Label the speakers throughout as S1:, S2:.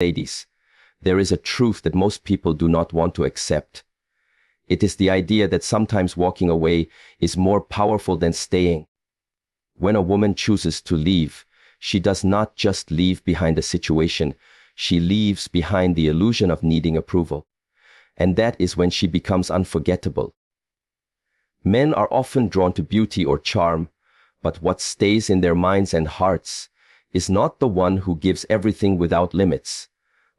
S1: Ladies, there is a truth that most people do not want to accept. It is the idea that sometimes walking away is more powerful than staying. When a woman chooses to leave, she does not just leave behind a situation, she leaves behind the illusion of needing approval. And that is when she becomes unforgettable. Men are often drawn to beauty or charm, but what stays in their minds and hearts is not the one who gives everything without limits,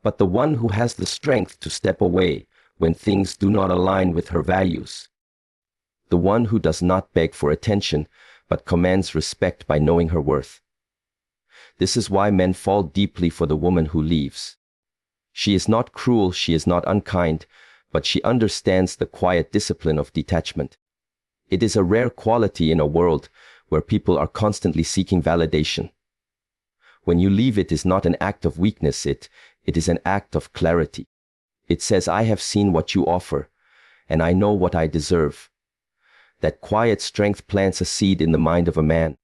S1: but the one who has the strength to step away when things do not align with her values. The one who does not beg for attention, but commands respect by knowing her worth. This is why men fall deeply for the woman who leaves. She is not cruel, she is not unkind, but she understands the quiet discipline of detachment. It is a rare quality in a world where people are constantly seeking validation. When you leave, it is not an act of weakness, it is an act of clarity. It says, I have seen what you offer, and I know what I deserve. That quiet strength plants a seed in the mind of a man.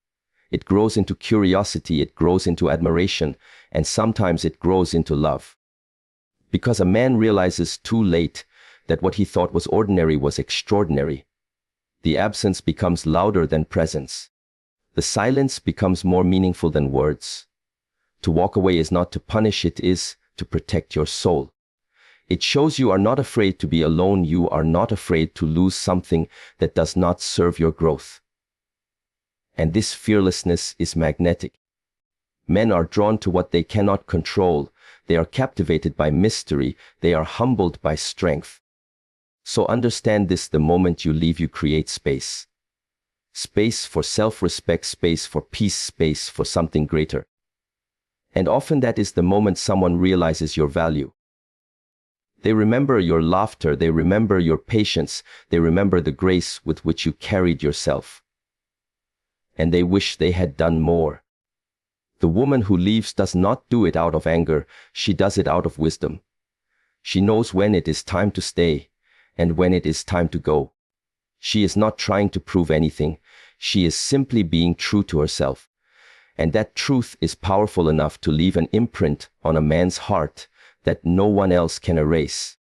S1: It grows into curiosity, it grows into admiration, and sometimes it grows into love. Because a man realizes too late that what he thought was ordinary was extraordinary. The absence becomes louder than presence. The silence becomes more meaningful than words. To walk away is not to punish, it is to protect your soul. It shows you are not afraid to be alone, you are not afraid to lose something that does not serve your growth. And this fearlessness is magnetic. Men are drawn to what they cannot control. They are captivated by mystery. They are humbled by strength. So understand this: the moment you leave, you create space. Space for self-respect, space for peace, space for something greater. And often that is the moment someone realizes your value. They remember your laughter, they remember your patience, they remember the grace with which you carried yourself. And they wish they had done more. The woman who leaves does not do it out of anger, she does it out of wisdom. She knows when it is time to stay, and when it is time to go. She is not trying to prove anything, she is simply being true to herself. And that truth is powerful enough to leave an imprint on a man's heart that no one else can erase.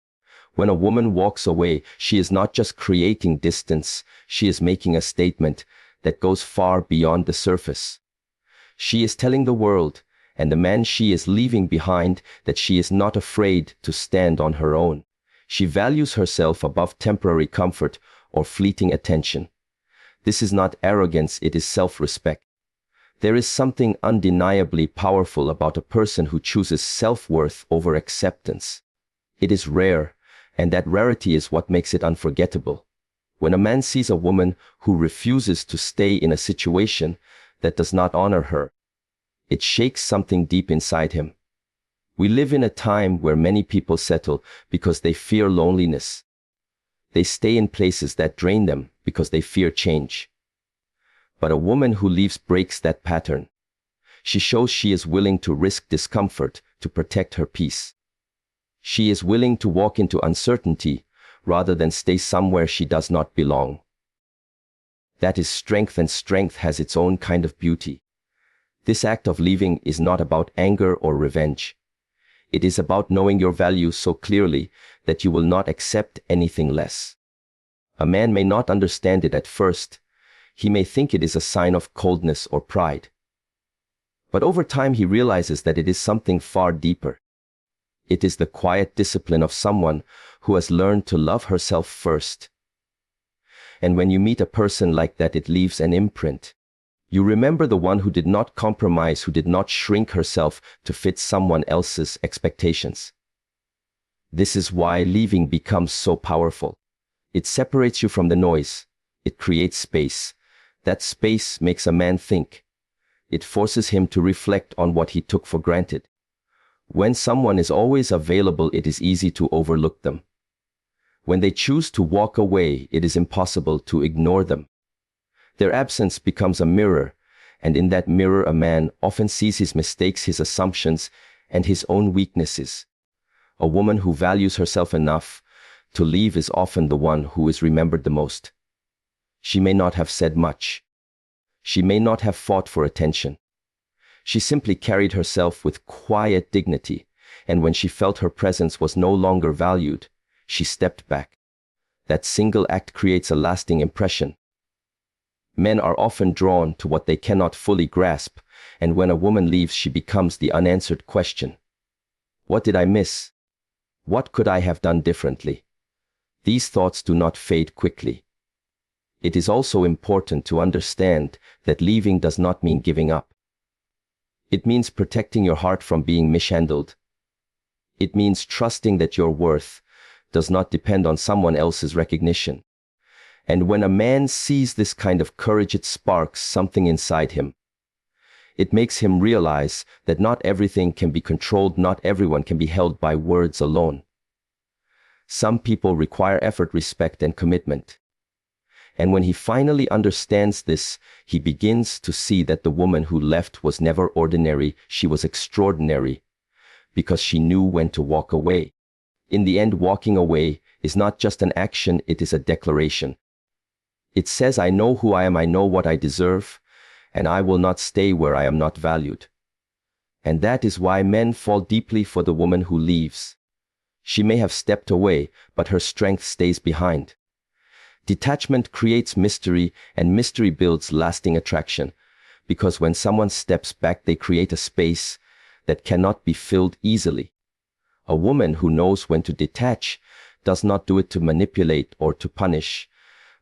S1: When a woman walks away, she is not just creating distance, she is making a statement that goes far beyond the surface. She is telling the world, and the man she is leaving behind, that she is not afraid to stand on her own. She values herself above temporary comfort or fleeting attention. This is not arrogance, it is self-respect. There is something undeniably powerful about a person who chooses self-worth over acceptance. It is rare, and that rarity is what makes it unforgettable. When a man sees a woman who refuses to stay in a situation that does not honor her, it shakes something deep inside him. We live in a time where many people settle because they fear loneliness. They stay in places that drain them because they fear change. But a woman who leaves breaks that pattern. She shows she is willing to risk discomfort to protect her peace. She is willing to walk into uncertainty rather than stay somewhere she does not belong. That is strength, and strength has its own kind of beauty. This act of leaving is not about anger or revenge. It is about knowing your value so clearly that you will not accept anything less. A man may not understand it at first. He may think it is a sign of coldness or pride. But over time he realizes that it is something far deeper. It is the quiet discipline of someone who has learned to love herself first. And when you meet a person like that, it leaves an imprint. You remember the one who did not compromise, who did not shrink herself to fit someone else's expectations. This is why leaving becomes so powerful. It separates you from the noise. It creates space. That space makes a man think. It forces him to reflect on what he took for granted. When someone is always available, it is easy to overlook them. When they choose to walk away, it is impossible to ignore them. Their absence becomes a mirror, and in that mirror a man often sees his mistakes, his assumptions, and his own weaknesses. A woman who values herself enough to leave is often the one who is remembered the most. She may not have said much. She may not have fought for attention. She simply carried herself with quiet dignity, and when she felt her presence was no longer valued, she stepped back. That single act creates a lasting impression. Men are often drawn to what they cannot fully grasp, and when a woman leaves, she becomes the unanswered question. What did I miss? What could I have done differently? These thoughts do not fade quickly. It is also important to understand that leaving does not mean giving up. It means protecting your heart from being mishandled. It means trusting that your worth does not depend on someone else's recognition. And when a man sees this kind of courage, it sparks something inside him. It makes him realize that not everything can be controlled, not everyone can be held by words alone. Some people require effort, respect, and commitment. And when he finally understands this, he begins to see that the woman who left was never ordinary, she was extraordinary, because she knew when to walk away. In the end, walking away is not just an action, it is a declaration. It says, I know who I am, I know what I deserve, and I will not stay where I am not valued. And that is why men fall deeply for the woman who leaves. She may have stepped away, but her strength stays behind. Detachment creates mystery, and mystery builds lasting attraction, because when someone steps back, they create a space that cannot be filled easily. A woman who knows when to detach does not do it to manipulate or to punish,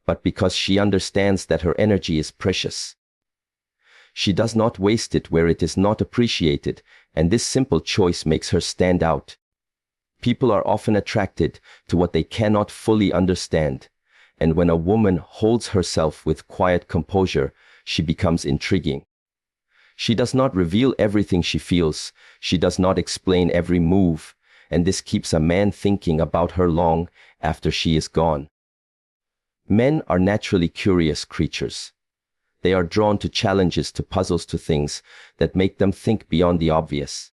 S1: but because she understands that her energy is precious. She does not waste it where it is not appreciated, and this simple choice makes her stand out. People are often attracted to what they cannot fully understand, and when a woman holds herself with quiet composure, she becomes intriguing. She does not reveal everything she feels, she does not explain every move, and this keeps a man thinking about her long after she is gone. Men are naturally curious creatures. They are drawn to challenges, to puzzles, to things that make them think beyond the obvious.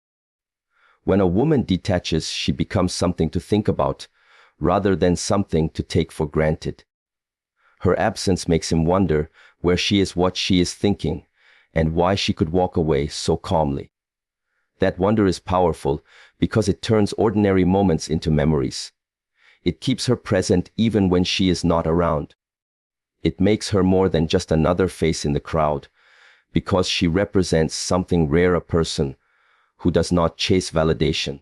S1: When a woman detaches, she becomes something to think about, rather than something to take for granted. Her absence makes him wonder where she is, what she is thinking, and why she could walk away so calmly. That wonder is powerful because it turns ordinary moments into memories. It keeps her present even when she is not around. It makes her more than just another face in the crowd, because she represents something rare, a person who does not chase validation.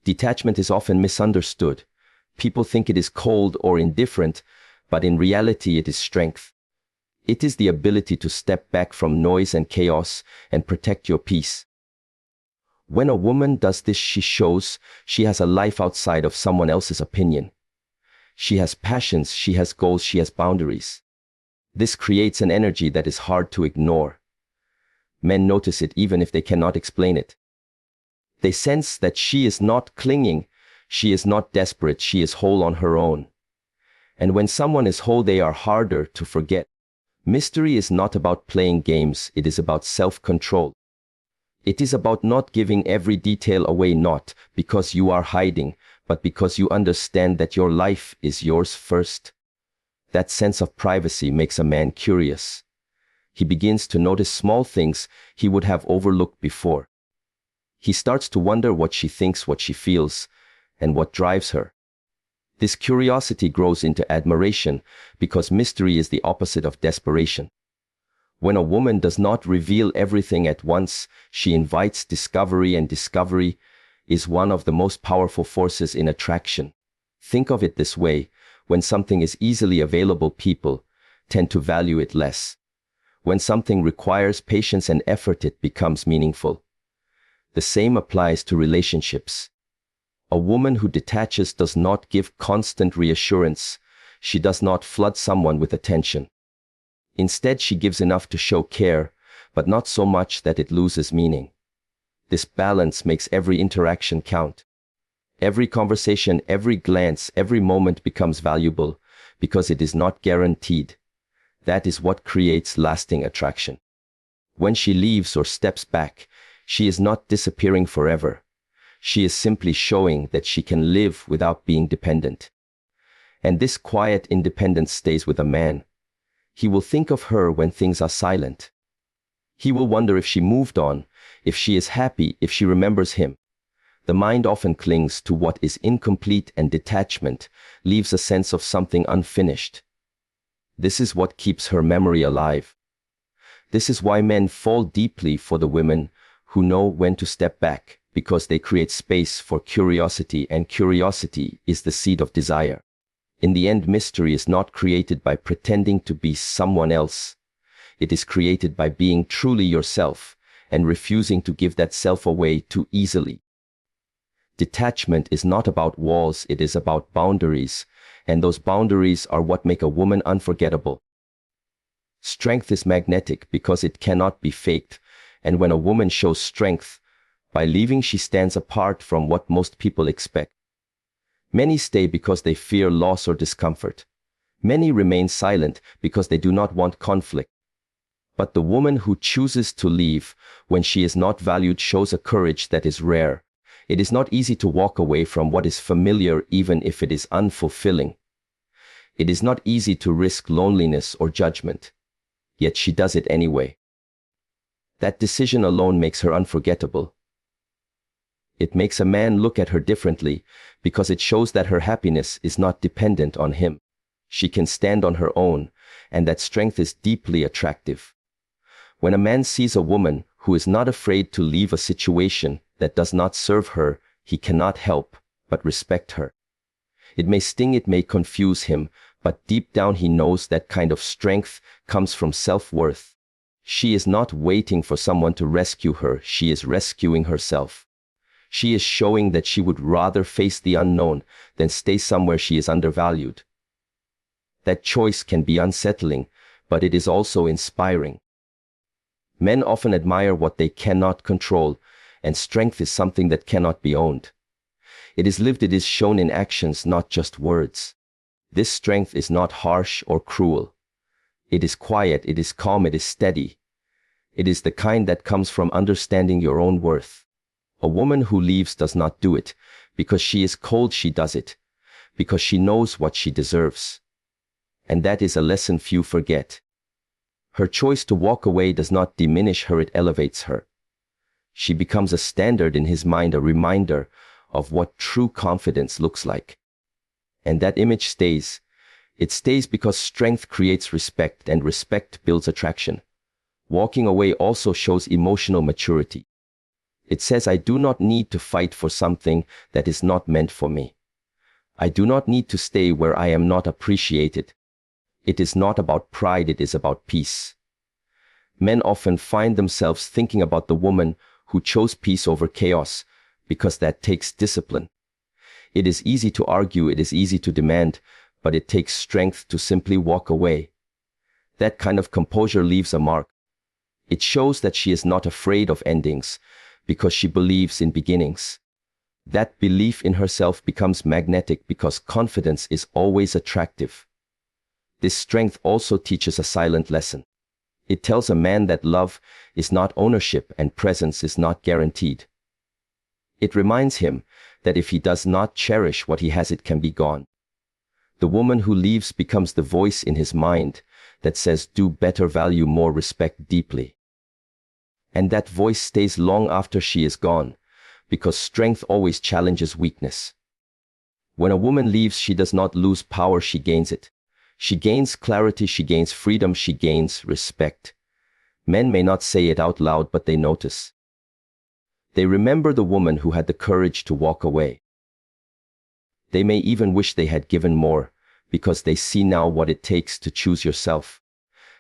S1: Detachment is often misunderstood. People think it is cold or indifferent, but in reality it is strength. It is the ability to step back from noise and chaos and protect your peace. When a woman does this, she shows she has a life outside of someone else's opinion. She has passions, she has goals, she has boundaries. This creates an energy that is hard to ignore. Men notice it even if they cannot explain it. They sense that she is not clinging, she is not desperate, she is whole on her own. And when someone is whole, they are harder to forget. Mystery is not about playing games, it is about self-control. It is about not giving every detail away, not because you are hiding, but because you understand that your life is yours first. That sense of privacy makes a man curious. He begins to notice small things he would have overlooked before. He starts to wonder what she thinks, what she feels, and what drives her. This curiosity grows into admiration because mystery is the opposite of desperation. When a woman does not reveal everything at once, she invites discovery, and discovery is one of the most powerful forces in attraction. Think of it this way: when something is easily available, people tend to value it less. When something requires patience and effort, it becomes meaningful. The same applies to relationships. A woman who detaches does not give constant reassurance. She does not flood someone with attention. Instead, she gives enough to show care, but not so much that it loses meaning. This balance makes every interaction count. Every conversation, every glance, every moment becomes valuable because it is not guaranteed. That is what creates lasting attraction. When she leaves or steps back, she is not disappearing forever. She is simply showing that she can live without being dependent. And this quiet independence stays with a man. He will think of her when things are silent. He will wonder if she moved on, if she is happy, if she remembers him. The mind often clings to what is incomplete, and detachment leaves a sense of something unfinished. This is what keeps her memory alive. This is why men fall deeply for the women who know when to step back, because they create space for curiosity, and curiosity is the seed of desire. In the end, mystery is not created by pretending to be someone else. It is created by being truly yourself and refusing to give that self away too easily. Detachment is not about walls, it is about boundaries, and those boundaries are what make a woman unforgettable. Strength is magnetic because it cannot be faked, and when a woman shows strength, by leaving she stands apart from what most people expect. Many stay because they fear loss or discomfort. Many remain silent because they do not want conflict. But the woman who chooses to leave when she is not valued shows a courage that is rare. It is not easy to walk away from what is familiar, even if it is unfulfilling. It is not easy to risk loneliness or judgment. Yet she does it anyway. That decision alone makes her unforgettable. It makes a man look at her differently because it shows that her happiness is not dependent on him. She can stand on her own, and that strength is deeply attractive. When a man sees a woman who is not afraid to leave a situation that does not serve her, he cannot help but respect her. It may sting, it may confuse him, but deep down he knows that kind of strength comes from self-worth. She is not waiting for someone to rescue her, she is rescuing herself. She is showing that she would rather face the unknown than stay somewhere she is undervalued. That choice can be unsettling, but it is also inspiring. Men often admire what they cannot control, and strength is something that cannot be owned. It is lived, it is shown in actions, not just words. This strength is not harsh or cruel. It is quiet, it is calm, it is steady. It is the kind that comes from understanding your own worth. A woman who leaves does not do it because she is cold, she does it because she knows what she deserves. And that is a lesson few forget. Her choice to walk away does not diminish her, it elevates her. She becomes a standard in his mind, a reminder of what true confidence looks like. And that image stays. It stays because strength creates respect, and respect builds attraction. Walking away also shows emotional maturity. It says, I do not need to fight for something that is not meant for me. I do not need to stay where I am not appreciated. It is not about pride, it is about peace. Men often find themselves thinking about the woman who chose peace over chaos, because that takes discipline. It is easy to argue, it is easy to demand, but it takes strength to simply walk away. That kind of composure leaves a mark. It shows that she is not afraid of endings, because she believes in beginnings. That belief in herself becomes magnetic because confidence is always attractive. This strength also teaches a silent lesson. It tells a man that love is not ownership and presence is not guaranteed. It reminds him that if he does not cherish what he has, it can be gone. The woman who leaves becomes the voice in his mind that says, do better, value more, respect deeply. And that voice stays long after she is gone, because strength always challenges weakness. When a woman leaves, she does not lose power, she gains it. She gains clarity, she gains freedom, she gains respect. Men may not say it out loud, but they notice. They remember the woman who had the courage to walk away. They may even wish they had given more, because they see now what it takes to choose yourself.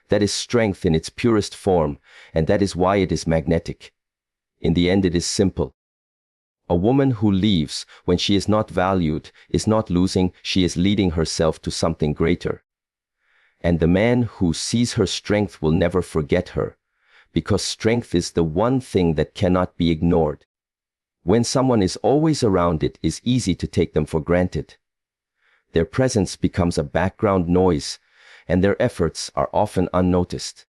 S1: That is strength in its purest form, and that is why it is magnetic. In the end, it is simple. A woman who leaves when she is not valued is not losing, she is leading herself to something greater. And the man who sees her strength will never forget her, because strength is the one thing that cannot be ignored. When someone is always around, it is easy to take them for granted. Their presence becomes a background noise, and their efforts are often unnoticed.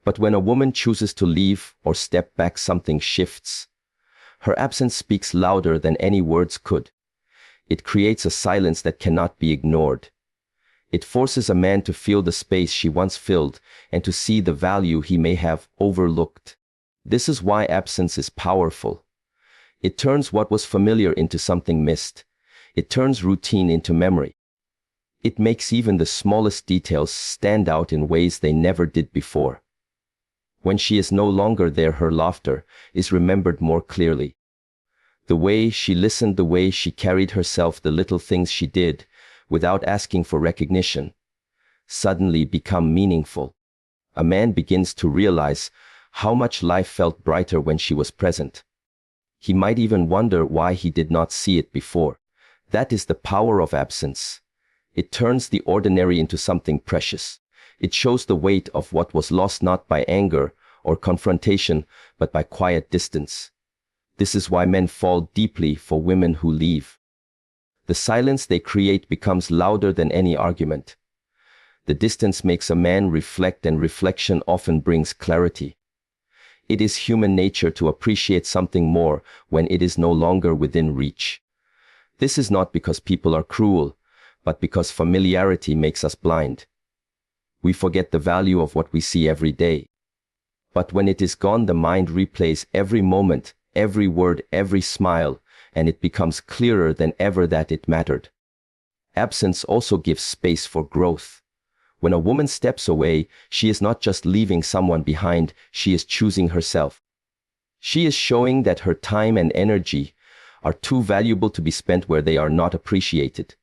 S1: But when a woman chooses to leave or step back, something shifts. Her absence speaks louder than any words could. It creates a silence that cannot be ignored. It forces a man to feel the space she once filled and to see the value he may have overlooked. This is why absence is powerful. It turns what was familiar into something missed. It turns routine into memory. It makes even the smallest details stand out in ways they never did before. When she is no longer there, her laughter is remembered more clearly. The way she listened, the way she carried herself, the little things she did without asking for recognition suddenly become meaningful. A man begins to realize how much life felt brighter when she was present. He might even wonder why he did not see it before. That is the power of absence. It turns the ordinary into something precious. It shows the weight of what was lost not by anger or confrontation, but by quiet distance. This is why men fall deeply for women who leave. The silence they create becomes louder than any argument. The distance makes a man reflect, and reflection often brings clarity. It is human nature to appreciate something more when it is no longer within reach. This is not because people are cruel, but because familiarity makes us blind. We forget the value of what we see every day. But when it is gone, the mind replays every moment, every word, every smile, and it becomes clearer than ever that it mattered. Absence also gives space for growth. When a woman steps away, she is not just leaving someone behind, she is choosing herself. She is showing that her time and energy are too valuable to be spent where they are not appreciated.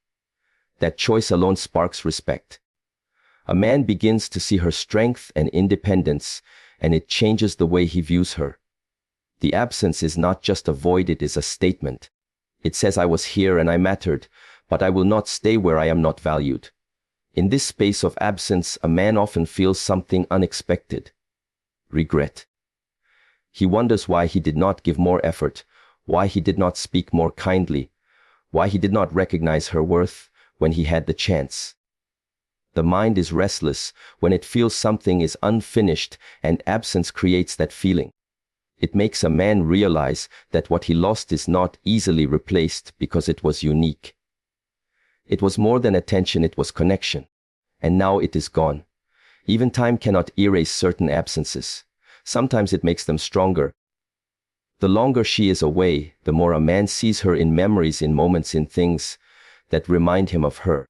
S1: That choice alone sparks respect. A man begins to see her strength and independence, and it changes the way he views her. The absence is not just a void, it is a statement. It says, I was here and I mattered, but I will not stay where I am not valued. In this space of absence, a man often feels something unexpected. Regret. He wonders why he did not give more effort, why he did not speak more kindly, why he did not recognize her worth when he had the chance. The mind is restless when it feels something is unfinished, and absence creates that feeling. It makes a man realize that what he lost is not easily replaced because it was unique. It was more than attention, it was connection. And now it is gone. Even time cannot erase certain absences. Sometimes it makes them stronger. The longer she is away, the more a man sees her in memories, in moments, in things that remind him of her.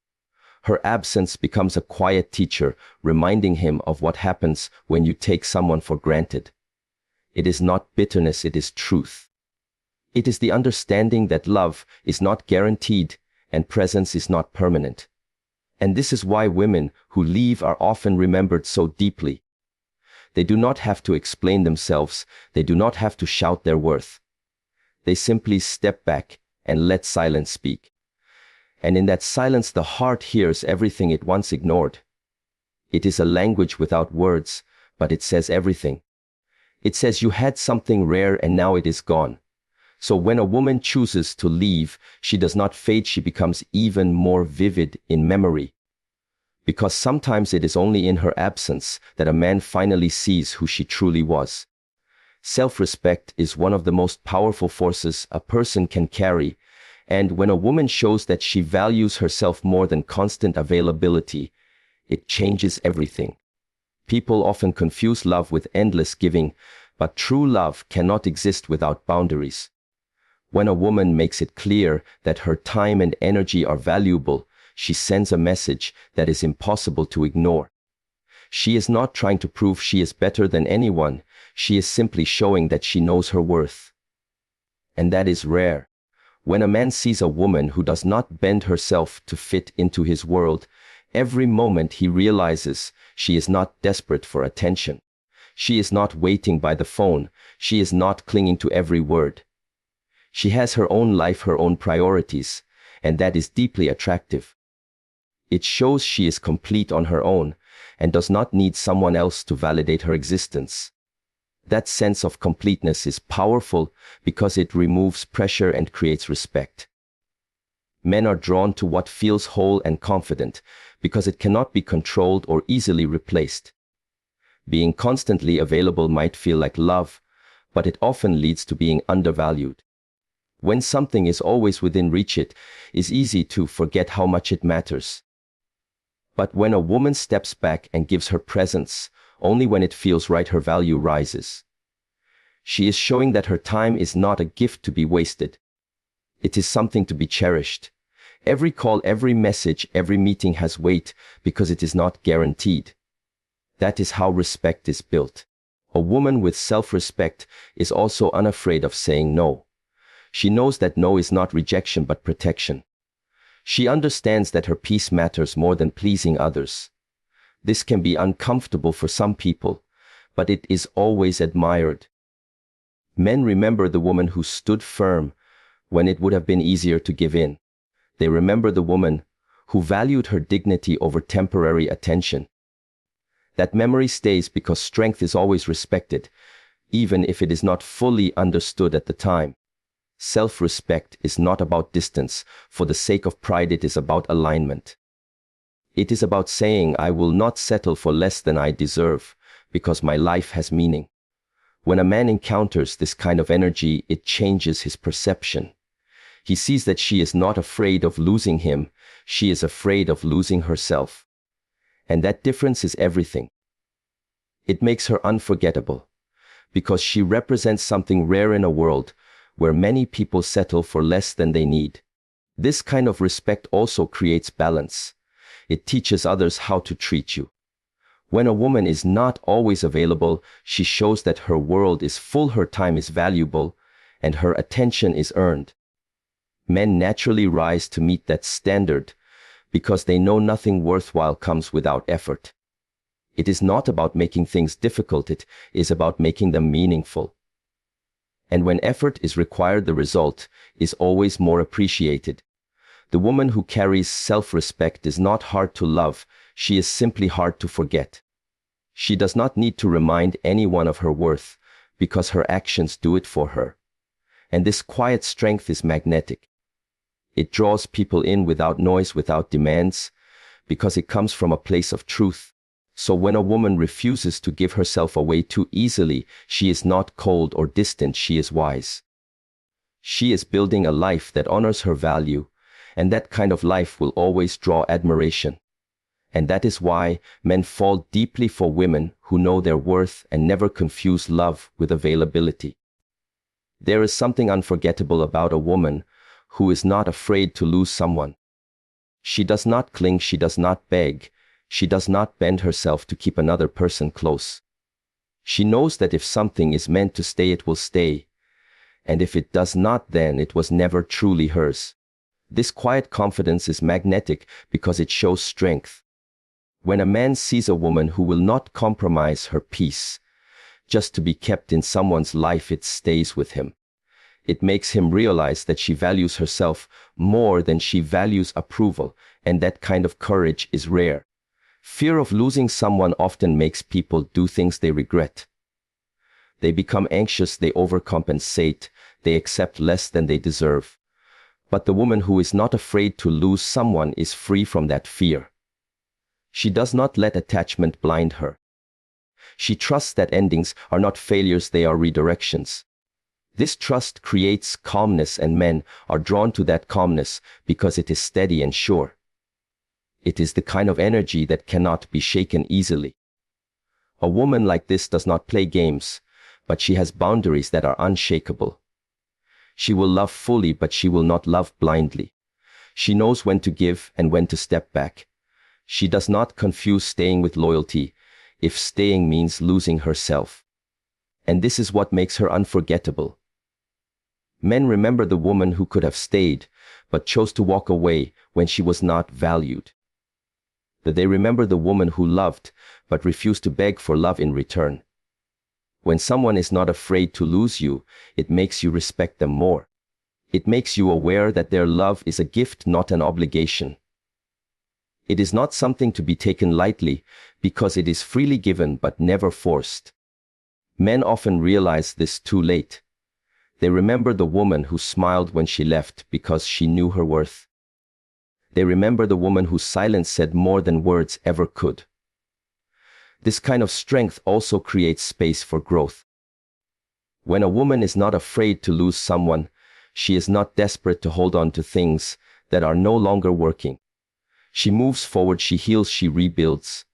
S1: Her absence becomes a quiet teacher, reminding him of what happens when you take someone for granted. It is not bitterness, it is truth. It is the understanding that love is not guaranteed and presence is not permanent. And this is why women who leave are often remembered so deeply. They do not have to explain themselves. They do not have to shout their worth. They simply step back and let silence speak. And in that silence, the heart hears everything it once ignored. It is a language without words, but it says everything. It says you had something rare and now it is gone. So when a woman chooses to leave, she does not fade, she becomes even more vivid in memory. Because sometimes it is only in her absence that a man finally sees who she truly was. Self-respect is one of the most powerful forces a person can carry, and when a woman shows that she values herself more than constant availability, it changes everything. People often confuse love with endless giving, but true love cannot exist without boundaries. When a woman makes it clear that her time and energy are valuable, she sends a message that is impossible to ignore. She is not trying to prove she is better than anyone. She is simply showing that she knows her worth. And that is rare. When a man sees a woman who does not bend herself to fit into his world, every moment he realizes she is not desperate for attention. She is not waiting by the phone. She is not clinging to every word. She has her own life, her own priorities, and that is deeply attractive. It shows she is complete on her own and does not need someone else to validate her existence. That sense of completeness is powerful because it removes pressure and creates respect. Men are drawn to what feels whole and confident because it cannot be controlled or easily replaced. Being constantly available might feel like love, but it often leads to being undervalued. When something is always within reach, it is easy to forget how much it matters. But when a woman steps back and gives her presence, only when it feels right, her value rises. She is showing that her time is not a gift to be wasted. It is something to be cherished. Every call, every message, every meeting has weight because it is not guaranteed. That is how respect is built. A woman with self-respect is also unafraid of saying no. She knows that no is not rejection but protection. She understands that her peace matters more than pleasing others. This can be uncomfortable for some people, but it is always admired. Men remember the woman who stood firm when it would have been easier to give in. They remember the woman who valued her dignity over temporary attention. That memory stays because strength is always respected, even if it is not fully understood at the time. Self-respect is not about distance. For the sake of pride, it is about alignment. It is about saying, I will not settle for less than I deserve, because my life has meaning. When a man encounters this kind of energy, it changes his perception. He sees that she is not afraid of losing him, she is afraid of losing herself. And that difference is everything. It makes her unforgettable, because she represents something rare in a world where many people settle for less than they need. This kind of respect also creates balance. It teaches others how to treat you. When a woman is not always available, she shows that her world is full, her time is valuable, and her attention is earned. Men naturally rise to meet that standard because they know nothing worthwhile comes without effort. It is not about making things difficult, it is about making them meaningful. And when effort is required, the result is always more appreciated. The woman who carries self-respect is not hard to love, she is simply hard to forget. She does not need to remind anyone of her worth, because her actions do it for her. And this quiet strength is magnetic. It draws people in without noise, without demands, because it comes from a place of truth. So when a woman refuses to give herself away too easily, she is not cold or distant, she is wise. She is building a life that honors her value, and that kind of life will always draw admiration. And that is why men fall deeply for women who know their worth and never confuse love with availability. There is something unforgettable about a woman who is not afraid to lose someone. She does not cling, she does not beg, she does not bend herself to keep another person close. She knows that if something is meant to stay, it will stay, and if it does not, then it was never truly hers. This quiet confidence is magnetic because it shows strength. When a man sees a woman who will not compromise her peace just to be kept in someone's life, it stays with him. It makes him realize that she values herself more than she values approval, and that kind of courage is rare. Fear of losing someone often makes people do things they regret. They become anxious, they overcompensate, they accept less than they deserve. But the woman who is not afraid to lose someone is free from that fear. She does not let attachment blind her. She trusts that endings are not failures, they are redirections. This trust creates calmness, and men are drawn to that calmness because it is steady and sure. It is the kind of energy that cannot be shaken easily. A woman like this does not play games, but she has boundaries that are unshakable. She will love fully, but she will not love blindly. She knows when to give and when to step back. She does not confuse staying with loyalty, if staying means losing herself. And this is what makes her unforgettable. Men remember the woman who could have stayed, but chose to walk away when she was not valued. They remember the woman who loved, but refused to beg for love in return. When someone is not afraid to lose you, it makes you respect them more. It makes you aware that their love is a gift, not an obligation. It is not something to be taken lightly, because it is freely given but never forced. Men often realize this too late. They remember the woman who smiled when she left because she knew her worth. They remember the woman whose silence said more than words ever could. This kind of strength also creates space for growth. When a woman is not afraid to lose someone, she is not desperate to hold on to things that are no longer working. She moves forward, she heals, she rebuilds.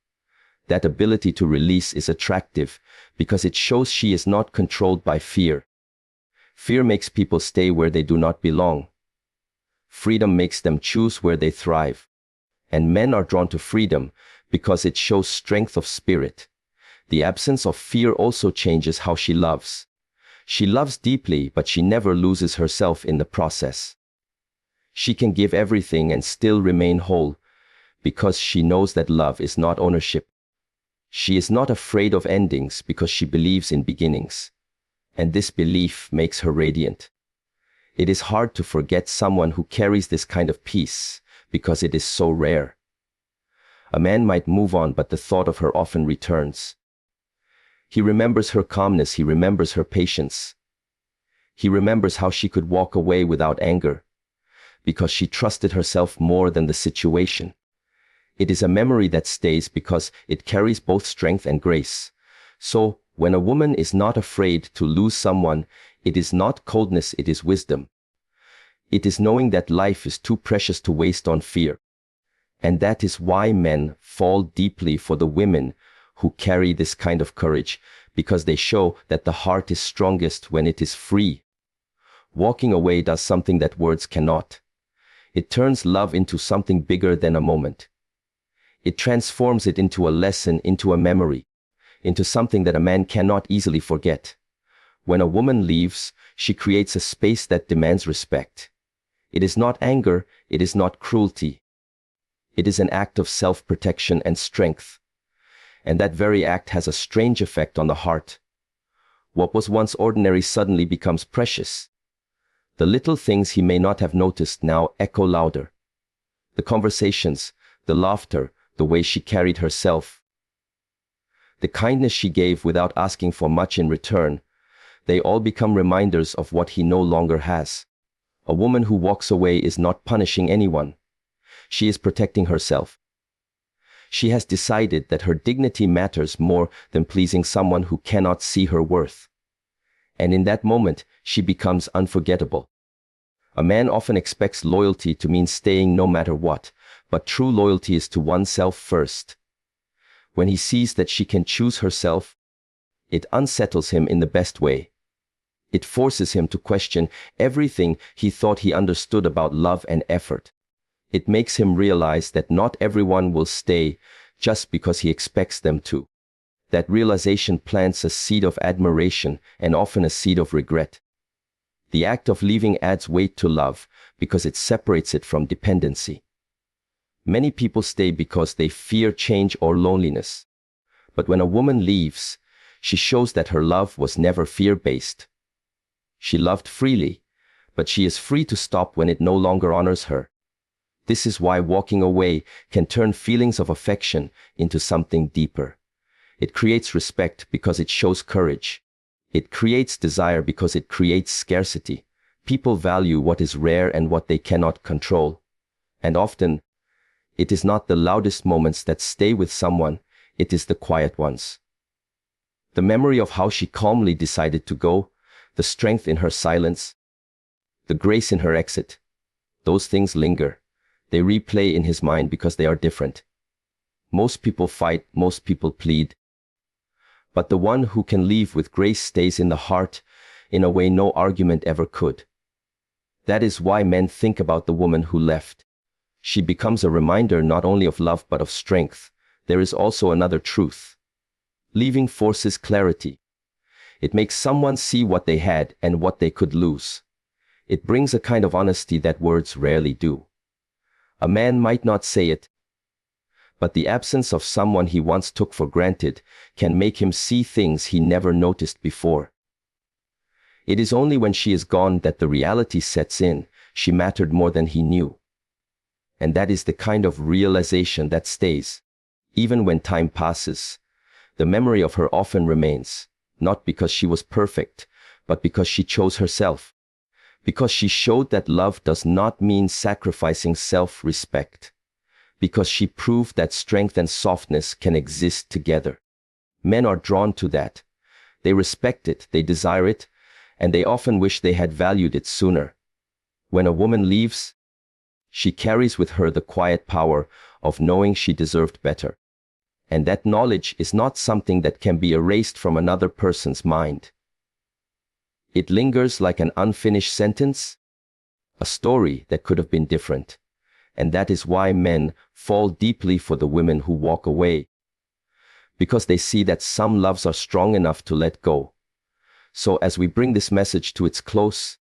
S1: That ability to release is attractive because it shows she is not controlled by fear. Fear makes people stay where they do not belong. Freedom makes them choose where they thrive. And men are drawn to freedom because it shows strength of spirit. The absence of fear also changes how she loves. She loves deeply, but she never loses herself in the process. She can give everything and still remain whole because she knows that love is not ownership. She is not afraid of endings because she believes in beginnings. And this belief makes her radiant. It is hard to forget someone who carries this kind of peace because it is so rare. A man might move on, but the thought of her often returns. He remembers her calmness, he remembers her patience. He remembers how she could walk away without anger, because she trusted herself more than the situation. It is a memory that stays because it carries both strength and grace. So, when a woman is not afraid to lose someone, it is not coldness, it is wisdom. It is knowing that life is too precious to waste on fear. And that is why men fall deeply for the women who carry this kind of courage, because they show that the heart is strongest when it is free. Walking away does something that words cannot. It turns love into something bigger than a moment. It transforms it into a lesson, into a memory, into something that a man cannot easily forget. When a woman leaves, she creates a space that demands respect. It is not anger, it is not cruelty. It is an act of self-protection and strength. And that very act has a strange effect on the heart. What was once ordinary suddenly becomes precious. The little things he may not have noticed now echo louder. The conversations, the laughter, the way she carried herself, the kindness she gave without asking for much in return, they all become reminders of what he no longer has. A woman who walks away is not punishing anyone. She is protecting herself. She has decided that her dignity matters more than pleasing someone who cannot see her worth. And in that moment, she becomes unforgettable. A man often expects loyalty to mean staying no matter what, but true loyalty is to oneself first. When he sees that she can choose herself, it unsettles him in the best way. It forces him to question everything he thought he understood about love and effort. It makes him realize that not everyone will stay just because he expects them to. That realization plants a seed of admiration and often a seed of regret. The act of leaving adds weight to love because it separates it from dependency. Many people stay because they fear change or loneliness. But when a woman leaves, she shows that her love was never fear-based. She loved freely, but she is free to stop when it no longer honors her. This is why walking away can turn feelings of affection into something deeper. It creates respect because it shows courage. It creates desire because it creates scarcity. People value what is rare and what they cannot control. And often, it is not the loudest moments that stay with someone, it is the quiet ones. The memory of how she calmly decided to go, the strength in her silence, the grace in her exit, those things linger. They replay in his mind because they are different. Most people fight, most people plead. But the one who can leave with grace stays in the heart in a way no argument ever could. That is why men think about the woman who left. She becomes a reminder not only of love but of strength. There is also another truth. Leaving forces clarity. It makes someone see what they had and what they could lose. It brings a kind of honesty that words rarely do. A man might not say it, but the absence of someone he once took for granted can make him see things he never noticed before. It is only when she is gone that the reality sets in. She mattered more than he knew. And that is the kind of realization that stays. Even when time passes, the memory of her often remains, not because she was perfect, but because she chose herself. Because she showed that love does not mean sacrificing self-respect. Because she proved that strength and softness can exist together. Men are drawn to that. They respect it, they desire it, and they often wish they had valued it sooner. When a woman leaves, she carries with her the quiet power of knowing she deserved better. And that knowledge is not something that can be erased from another person's mind. It lingers like an unfinished sentence, a story that could have been different. And that is why men fall deeply for the women who walk away, because they see that some loves are strong enough to let go. So as we bring this message to its close,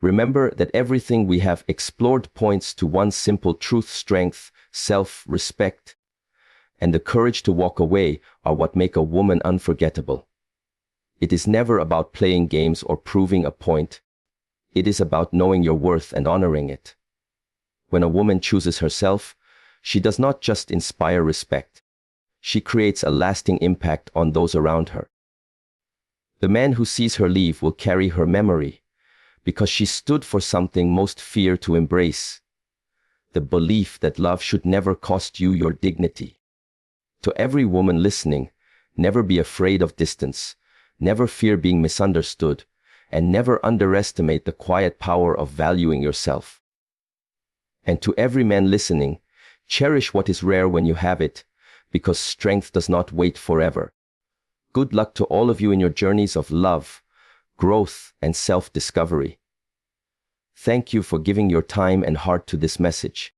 S1: remember that everything we have explored points to one simple truth: strength, self-respect, and the courage to walk away are what make a woman unforgettable. It is never about playing games or proving a point. It is about knowing your worth and honoring it. When a woman chooses herself, she does not just inspire respect. She creates a lasting impact on those around her. The man who sees her leave will carry her memory, because she stood for something most fear to embrace: the belief that love should never cost you your dignity. To every woman listening, never be afraid of distance, never fear being misunderstood, and never underestimate the quiet power of valuing yourself. And to every man listening, cherish what is rare when you have it, because strength does not wait forever. Good luck to all of you in your journeys of love, growth, and self-discovery. Thank you for giving your time and heart to this message.